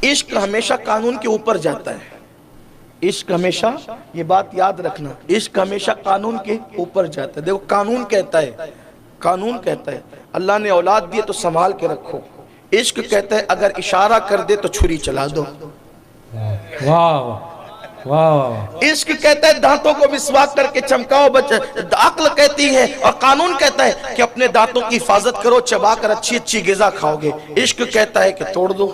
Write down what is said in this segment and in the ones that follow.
عشق ہمیشہ قانون کے اوپر جاتا ہے، عشق ہمیشہ، یہ بات یاد رکھنا، عشق ہمیشہ قانون کے اوپر جاتا ہے۔ دیکھو قانون کہتا ہے، قانون کہتا ہے اللہ نے اولاد دیے تو سنبھال کے رکھو، عشق کہتا ہے اگر اشارہ کر دے تو چھری چلا دو۔ واہ واہ، عشق کہتا ہے دانتوں کو مسواک کر کے چمکاؤ بچے، عقل کہتی ہے اور قانون کہتا ہے کہ اپنے دانتوں کی حفاظت کرو، چبا کر اچھی اچھی غذا کھاؤ گے، عشق کہتا ہے کہ توڑ دو۔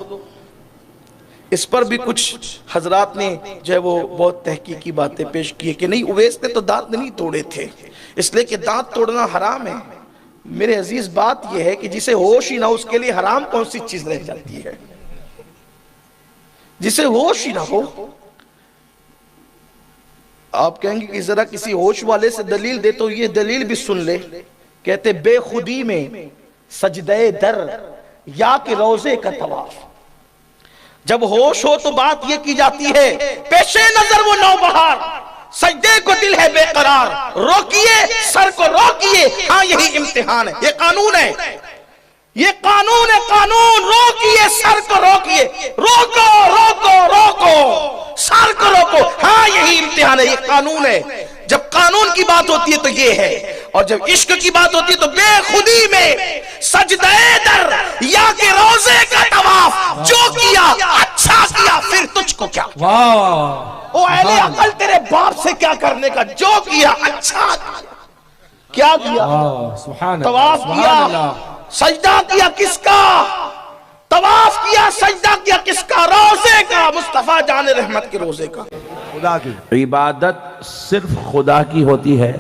اس پر بھی کچھ حضرات نے جو ہے وہ بہت تحقیقی باتیں پیش کی ہے کہ نہیں اویس نے تو دانت نہیں توڑے تھے، اس لیے کہ دانت توڑنا حرام ہے۔ میرے عزیز بات یہ ہے کہ جسے ہوش ہی نہ ہو اس کے لیے حرام کون سی چیز رہ جاتی ہے؟ جسے ہوش ہی نہ ہو، آپ کہیں گے کہ ذرا کسی ہوش والے سے دلیل دے، تو یہ دلیل بھی سن لے، کہتے بے خودی میں سجدہ در یا کہ روزے کا طواف۔ جب ہوش ہو تو بات یہ کی جاتی ہے پیش نظر وہ نوبہار، سجدے کو دل ہے بے قرار، روکیے سر کو روکیے، ہاں یہی امتحان ہے، یہ قانون ہے، یہ قانون ہے، قانون، روکیے سر کو روکیے، روکو روکو روکو سر کو روکو، ہاں یہی امتحان ہے، یہ قانون ہے۔ جب قانون کی بات ہوتی ہے تو یہ ہے، اور جب عشق کی بات ہوتی ہے تو بے خودی میں سجدہ در یا کہ روزے کا طواف، جو کیا اچھا کیا پھر تجھ کو کیا، واہ واہ، او اہل عقل تیرے باپ سے کیا کرنے کا، جو کیا اچھا کیا کیا، سبحان طواف اللہ، کیا، سبحان اللہ، سجدہ کیا کس کا، طواف کیا، سجدہ کیا کس کا، روزے کا، مصطفیٰ جان رحمت کے روزے کا۔ خدا کی عبادت صرف خدا کی ہوتی ہے،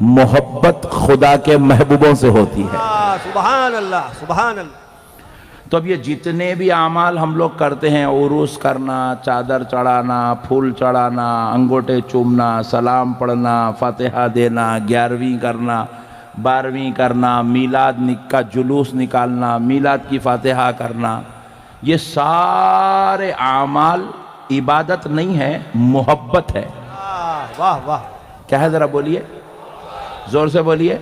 محبت خدا کے محبوبوں سے ہوتی ہے۔ سبحان اللہ، سبحان اللہ۔ تو اب یہ جتنے بھی اعمال ہم لوگ کرتے ہیں، عروس کرنا، چادر چڑھانا، پھول چڑھانا، انگوٹھے چومنا، سلام پڑھنا، فاتحہ دینا، 11ویں کرنا، 12ویں کرنا، میلاد کا جلوس نکالنا، میلاد کی فاتحہ کرنا، یہ سارے اعمال عبادت نہیں ہے، محبت ہے۔ واہ واہ، کیا ہے ذرا بولیے، زور سے بولیے۔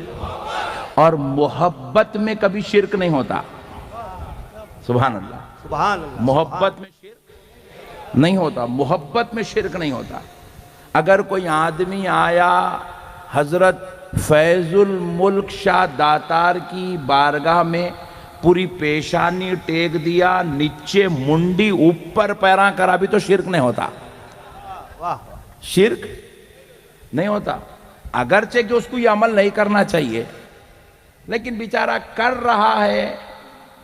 اور محبت میں کبھی شرک نہیں ہوتا، سبحان اللہ، سبحان اللہ، محبت میں شرک نہیں ہوتا، محبت میں شرک نہیں ہوتا۔ اگر کوئی آدمی آیا حضرت فیض الملک شاہ داتار کی بارگاہ میں، پوری پیشانی ٹیک دیا، نیچے منڈی اوپر پیراں کرا، بھی تو شرک نہیں ہوتا، واہ، شرک نہیں ہوتا۔ اگرچہ کہ اس کو یہ عمل نہیں کرنا چاہیے، لیکن بیچارہ کر رہا ہے،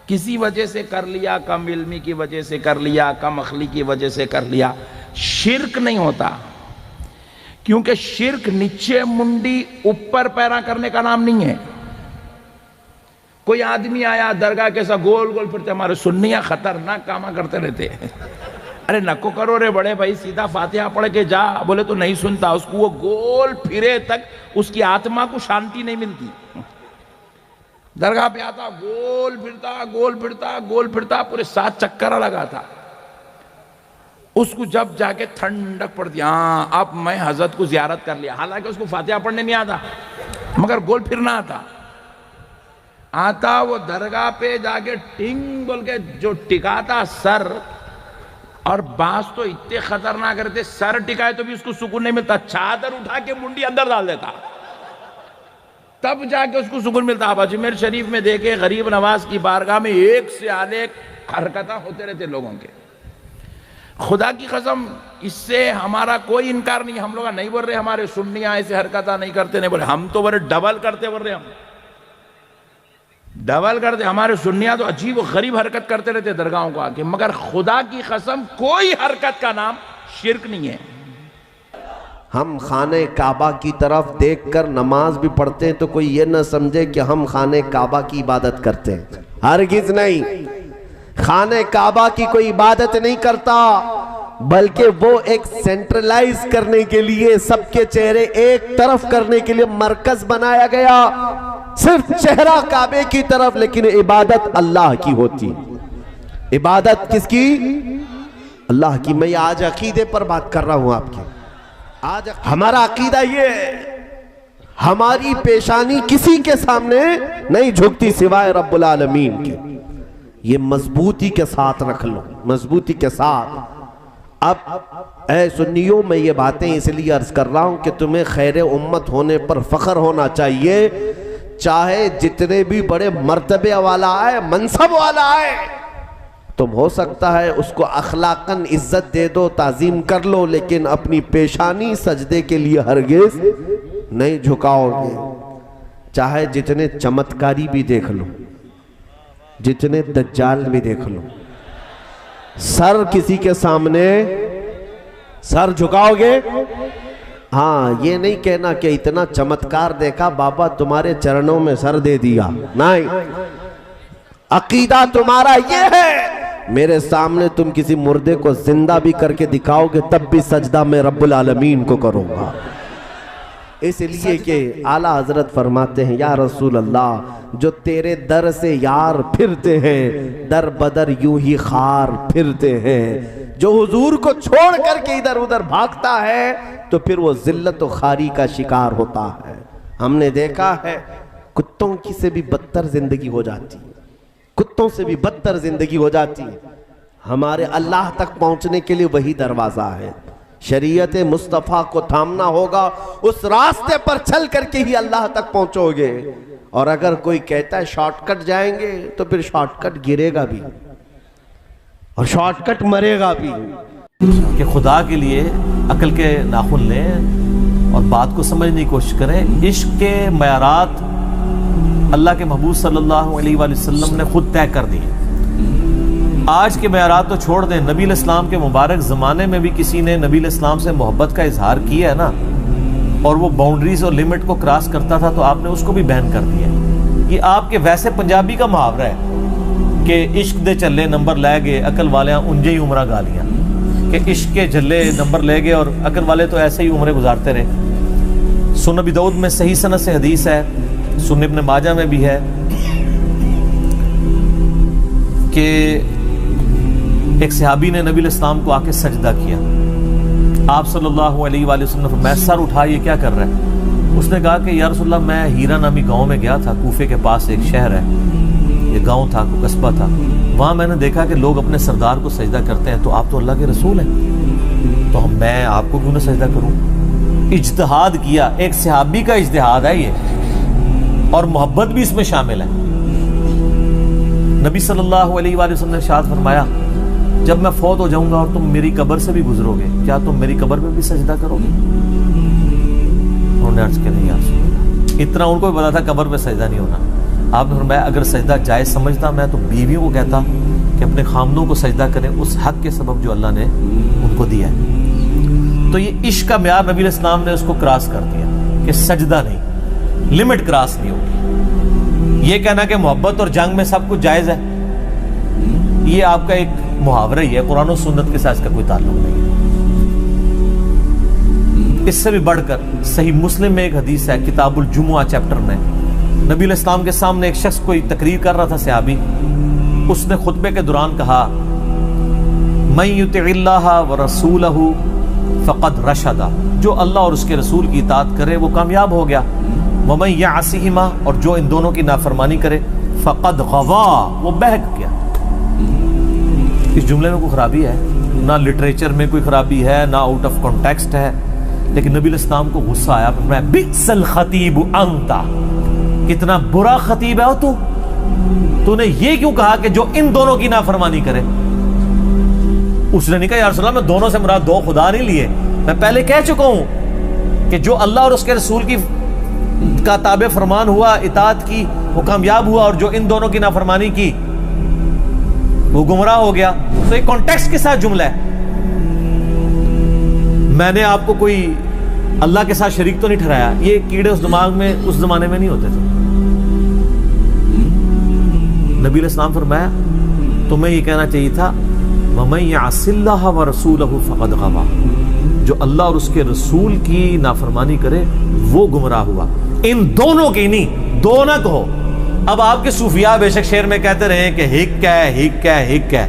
کسی وجہ سے کر لیا، کم علمی کی وجہ سے کر لیا، کم عقلی کی وجہ سے کر لیا، شرک نہیں ہوتا، کیونکہ شرک نیچے منڈی اوپر پیراں کرنے کا نام نہیں ہے۔ کوئی آدمی آیا درگاہ کیسا گول گول پھرتے، ہمارے سنیاں خطرناک کاما کرتے رہتے ہیں، ارے نکو کرو رے بڑے بھائی، سیدھا فاتحہ پڑھ کے جا، بولے تو نہیں سنتا، اس کو وہ گول پھرے تک اس کی آتما کو شانتی نہیں ملتی۔ درگاہ پہ آتا، گول پھرتا گول پھرتا گول پھرتا، پورے 7 چکر لگاتا، اس کو جب جا کے ٹھنڈک پڑتی، ہاں اب میں حضرت کو زیارت کر لیا، حالانکہ اس کو فاتحہ پڑھنے نہیں آتا، مگر گول پھرنا آتا، وہ درگاہ پہ جا کے ٹنگ بول کے جو ٹکاتا سر، اور بعض تو اتنے خطرناک کرتے، سر ٹکائے تو بھی اس کو سکون نہیں ملتا، چادر اٹھا کے منڈی اندر ڈال دیتا، تب جا کے اس کو سکون ملتا۔ آپ اجمیر شریف میں دیکھیں، غریب نواز کی بارگاہ میں ایک سے آلے حرکتیں ہوتے رہتے لوگوں کے، خدا کی قسم، اس سے ہمارا کوئی انکار نہیں، ہم لوگ نہیں بول رہے ہمارے سنیاں ایسے حرکتیں نہیں کرتے، نہیں بولے، ہم تو بولے ڈبل کرتے، بول رہے ہم ڈبل کرتے، ہمارے سنیاں تو عجیب و غریب حرکت کرتے رہتے درگاہوں کو آکے، مگر خدا کی قسم کوئی حرکت کا نام شرک نہیں ہے۔ ہم خانہ کعبہ کی طرف دیکھ کر نماز بھی پڑھتے ہیں تو کوئی یہ نہ سمجھے کہ ہم خانہ کعبہ کی عبادت کرتے ہیں، ہرگز نہیں، خانہ کعبہ کی کوئی عبادت نہیں کرتا، بلکہ وہ ایک سینٹرلائز کرنے کے لیے، سب کے چہرے ایک طرف کرنے کے لیے مرکز بنایا گیا، صرف چہرہ کعبے کی طرف، لیکن عبادت اللہ کی ہوتی، عبادت کس کی؟ اللہ کی۔ میں آج عقیدے پر بات کر رہا ہوں آپ کی، آج ہمارا عقیدہ یہ ہے، ہماری پیشانی کسی کے سامنے نہیں جھکتی سوائے رب العالمین کے، یہ مضبوطی کے ساتھ رکھ لو، مضبوطی کے ساتھ۔ اب اے سنیوں، میں یہ باتیں اس لیے عرض کر رہا ہوں کہ تمہیں خیر امت ہونے پر فخر ہونا چاہیے، چاہے جتنے بھی بڑے مرتبے والا آئے، منصب والا آئے، تم ہو سکتا ہے اس کو اخلاقاً عزت دے دو، تعظیم کر لو، لیکن اپنی پیشانی سجدے کے لیے ہرگز نہیں جھکاؤ گے۔ چاہے جتنے چمتکاری بھی دیکھ لو، جتنے دجال بھی دیکھ لو، سر کسی کے سامنے سر جھکاؤ گے؟ ہاں، یہ نہیں کہنا کہ اتنا چمتکار دیکھا بابا تمہارے چرنوں میں سر دے دیا، نہیں، عقیدہ تمہارا یہ ہے میرے سامنے تم کسی مردے کو زندہ بھی کر کے دکھاؤ گے تب بھی سجدہ میں رب العالمین کو کروں گا۔ اس لیے کہ اعلیٰ حضرت فرماتے ہیں یا رسول اللہ، جو تیرے در سے یار پھرتے ہیں در بدر یوں ہی خار پھرتے ہیں، جو حضور کو چھوڑ کر کے ادھر ادھر بھاگتا ہے تو پھر وہ ذلت و خاری کا شکار ہوتا ہے۔ ہم نے دیکھا ہے کتوں کی سے بھی بدتر زندگی ہو جاتی ہے، کتوں سے بھی بدتر زندگی ہو جاتی ہے۔ ہمارے اللہ تک پہنچنے کے لیے وہی دروازہ ہے، شریعت مصطفیٰ کو تھامنا ہوگا، اس راستے پر چل کر کے ہی اللہ تک پہنچو گے۔ اور اگر کوئی کہتا ہے شارٹ کٹ جائیں گے تو پھر شارٹ کٹ گرے گا بھی اور شارٹ کٹ مرے گا بھی۔ کہ خدا کے لیے عقل کے ناخن لیں اور بات کو سمجھنے کی کوشش کریں۔ عشق کے معیارات اللہ کے محبوب صلی اللہ علیہ وآلہ وسلم نے خود طے کر دی۔ آج کے معیارات تو چھوڑ دیں، نبی علیہ السلام کے مبارک زمانے میں بھی کسی نے نبی علیہ السلام سے محبت کا اظہار کیا ہے نا، اور وہ باؤنڈریز اور لمٹ کو کراس کرتا تھا تو آپ نے اس کو بھی بین کر دیا۔ یہ آپ کے ویسے پنجابی کا محاورہ ہے کہ عشق دے چلے نمبر لے گئے عقل والے انجے ہی عمرہ گالیاں، کہ عشق کے جھلے نمبر لے گئے اور عقل والے تو ایسے ہی عمرے گزارتے رہے۔ سنن ابی داؤد میں صحیح سند سے حدیث ہے، سنن ابن ماجہ میں بھی ہے کہ ایک صحابی نے نبی علیہ السلام کو آ کے سجدہ کیا۔ آپ صلی اللہ علیہ وآلہ وسلم نے فرمایا سر اٹھا، یہ کیا کر رہا ہے؟ اس نے کہا کہ یا رسول اللہ میں ہیرا نامی گاؤں میں گیا تھا، کوفے کے پاس ایک شہر ہے، یہ گاؤں تھا، کوئی قصبہ تھا، وہاں میں نے دیکھا کہ لوگ اپنے سردار کو سجدہ کرتے ہیں، تو آپ تو اللہ کے رسول ہیں تو میں آپ کو کیوں نہ سجدہ کروں؟ اجتہاد کیا، ایک صحابی کا اجتہاد ہے یہ، اور محبت بھی اس میں شامل ہے۔ نبی صلی اللہ علیہ وآلہ وسلم نے ارشاد فرمایا جب میں فوت ہو جاؤں گا اور تم میری قبر سے بھی گزرو گے، کیا تم میری قبر میں بھی سجدہ کرو گے؟ انہوں نے عرض کیا نہیں یا رسول اللہ۔ اتنا ان کو بھی پتا تھا قبر پہ سجدہ نہیں ہونا۔ آپ نے فرمایا اگر سجدہ جائز سمجھتا میں تو بیویوں کو کہتا کہ اپنے خامدوں کو سجدہ کریں اس حق کے سبب جو اللہ نے ان کو دیا ہے۔ تو یہ عشق کا معیار نبی علیہ السلام نے اس کو کراس کر دیا کہ سجدہ نہیں، لمٹ کراس نہیں ہوگی۔ یہ کہنا کہ محبت اور جنگ میں سب کچھ جائز ہے، یہ آپ کا ایک محاورہ ہی ہے، قرآن و سنت کے ساتھ اس کا کوئی تعلق نہیں ہے۔ اس سے بھی بڑھ کر صحیح مسلم میں ایک حدیث ہے، کتاب الجمعہ چیپٹر میں، نبی علیہ السلام کے سامنے ایک شخص کوئی تقریر کر رہا تھا صحابی، اس نے خطبے کے دوران کہا من یطع اللہ ورسولہ فقد رشد، جو اللہ اور اس کے رسول کی اطاعت کرے وہ کامیاب ہو گیا، ومن یعصہما، اور جو ان دونوں کی نافرمانی کرے فقد غوا، وہ بہک گیا۔ اس جملے میں کوئی خرابی ہے؟ نہ لٹریچر میں کوئی خرابی ہے، نہ آؤٹ آف کانٹیکسٹ ہے، لیکن نبی علیہ السلام کو غصہ آیا، فرمایا بئس الخطیب انت، کتنا برا خطیب ہے تو نے یہ کیوں کہا کہ جو ان دونوں کی نافرمانی کرے؟ اس نے نہیں کہا یا رسول اللہ میں دونوں سے مراد دو خدا نہیں لیے، میں پہلے کہہ چکا ہوں کہ جو اللہ اور اس کے رسول کی کا تابع فرمان ہوا، اطاعت کی، وہ کامیاب ہوا، اور جو ان دونوں کی نافرمانی کی وہ گمراہ ہو گیا۔ تو ایک کانٹیکسٹ کے ساتھ جملہ ہے، میں نے آپ کو کوئی اللہ کے ساتھ شریک تو نہیں ٹھہرایا۔ یہ کیڑے اس دماغ میں اس زمانے میں نہیں ہوتے تھے۔ نبی علیہ السلام فرمایا تمہیں یہ کہنا چاہیے تھا وَمَن يَعْصِ اللَّهَ وَرَسُولَهُ فَقَدْ غَوَىٰ، جو اللہ اور اس کے رسول کی نافرمانی کرے وہ گمراہ ہوا۔ ان دونوں کی نہیں، دو نہ کہو۔ اب آپ کے صوفیاء بے شک شعر میں کہتے رہے کہ ہک ہے ہک ہے ہک ہے،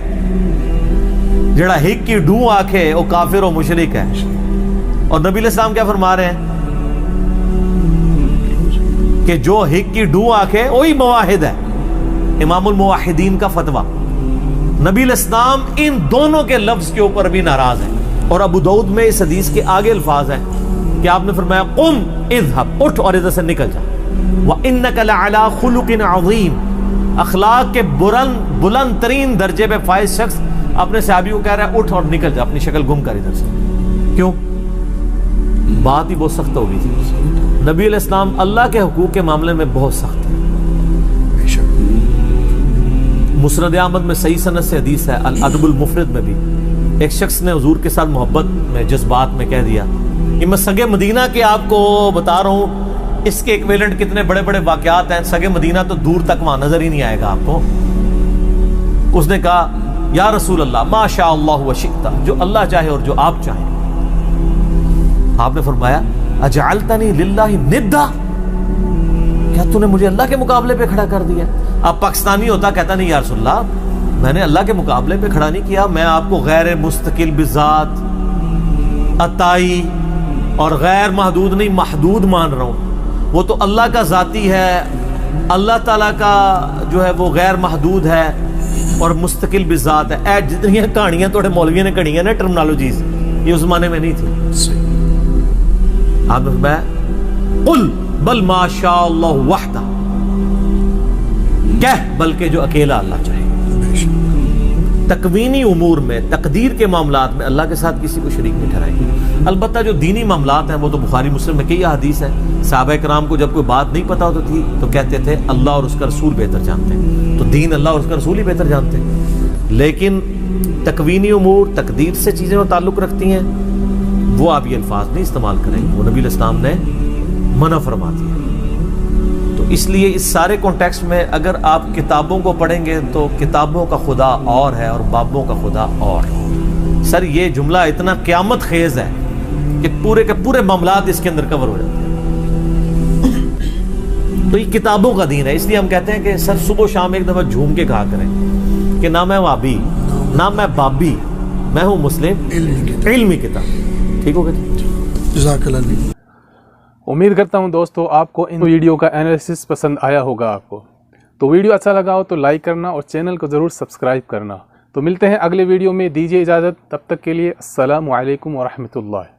جڑا ہک کی ڈوں آکھے وہ کافر و مشرک ہے۔ اور نبی علیہ السلام کیا فرما رہے ہیں کہ جو ہک کی ڈوں آکھے وہی موحد ہے۔ امام الموحدین کا فتویٰ۔ نبی الاسلام ان دونوں کے لفظ کے اوپر بھی ناراض ہیں. اور ابو داؤد میں اس حدیث کے آگے الفاظ ہیں کہ آپ نے فرمایا قم اذهب، اٹھ اور ادھر سے نکل جا. وَإِنَّكَ لَعَلَىٰ خُلُقٍ عَظِيمٍ، اخلاق کے بلند ترین درجے پہ فائز شخص اپنے صحابی کو کہہ رہا ہے اٹھ اور نکل جا، اپنی شکل گم کر ادھر سے. کیوں؟ بات ہی بہت سخت ہو گئی تھی. نبی علیہ السلام اللہ کے حقوق کے معاملے میں بہت سخت ہے. مسند احمد میں صحیح سند سے حدیث ہے، الادب المفرد میں بھی ایک شخص نے حضور کے ساتھ محبت میں جذبات میں کہہ دیا کہ میں سگے مدینہ کے آپ کو بتا رہا ہوں، اس کے ایکویلنٹ کتنے بڑے بڑے واقعات ہیں. سگے مدینہ تو دور تک وہاں نظر ہی نہیں آئے گا آپ کو. اس نے کہا یا رسول اللہ ما شاء اللہ و شئت، جو اللہ چاہے اور جو آپ چاہیں. آپ نے فرمایا اجعلتنی للہ ندا، کیا تو نے مجھے اللہ کے مقابلے پہ کھڑا کر دیا؟ اب پاکستانی ہوتا کہتا نہیں یا رسول اللہ میں نے اللہ کے مقابلے پہ کھڑا نہیں کیا، میں آپ کو غیر مستقل بذات عطائی اور غیر محدود نہیں محدود مان رہا ہوں. وہ تو اللہ کا ذاتی ہے، اللہ تعالیٰ کا جو ہے وہ غیر محدود ہے اور مستقل بذات ہے. اے جتنی کہانیاں تھوڑے مولویوں نے کہی ہیں نا ٹرمنالوجیز، یہ اس زمانے میں نہیں تھی. آپ نے فرمایا قل بل ما شاء اللہ وحدہ، کہہ بلکہ جو اکیلا اللہ چاہے. تکوینی امور میں تقدیر کے معاملات میں اللہ کے ساتھ کسی کو شریک نہیں ٹھہرائیں گے. البتہ جو دینی معاملات ہیں وہ تو بخاری مسلم میں کئی حدیث ہیں. صحابہ کرام کو جب کوئی بات نہیں پتہ ہوتی تھی تو کہتے تھے اللہ اور اس کا رسول بہتر جانتے ہیں. تو دین اللہ اور اس کا رسول ہی بہتر جانتے ہیں. لیکن تکوینی امور تقدیر سے چیزیں وہ تعلق رکھتی ہیں، وہ آپ یہ الفاظ نہیں استعمال کریں، وہ نبی علیہ السلام نے منع فرما دیا. تو اس لیے اس سارے کانٹیکسٹ میں اگر آپ کتابوں کو پڑھیں گے تو کتابوں کا خدا اور ہے اور بابوں کا خدا اور. سر یہ جملہ اتنا قیامت خیز ہے کہ پورے کے پورے معاملات اس کے اندر کور ہو جاتے ہیں. تو یہ کتابوں کا دین ہے. اس لیے ہم کہتے ہیں کہ سر صبح و شام ایک دفعہ جھوم کے کہا کریں کہ نہ میں وابی نہ میں بابی، میں ہوں مسلم علمی کتاب. ٹھیک ہوگا جی؟ جزاک اللہ. امید کرتا ہوں دوستو آپ کو ان ویڈیو کا انالیسس پسند آیا ہوگا. آپ کو تو ویڈیو اچھا لگا ہو تو لائک کرنا اور چینل کو ضرور سبسکرائب کرنا. تو ملتے ہیں اگلے ویڈیو میں، دیجیے اجازت، تب تک کے لیے السلام علیکم ورحمۃ اللہ.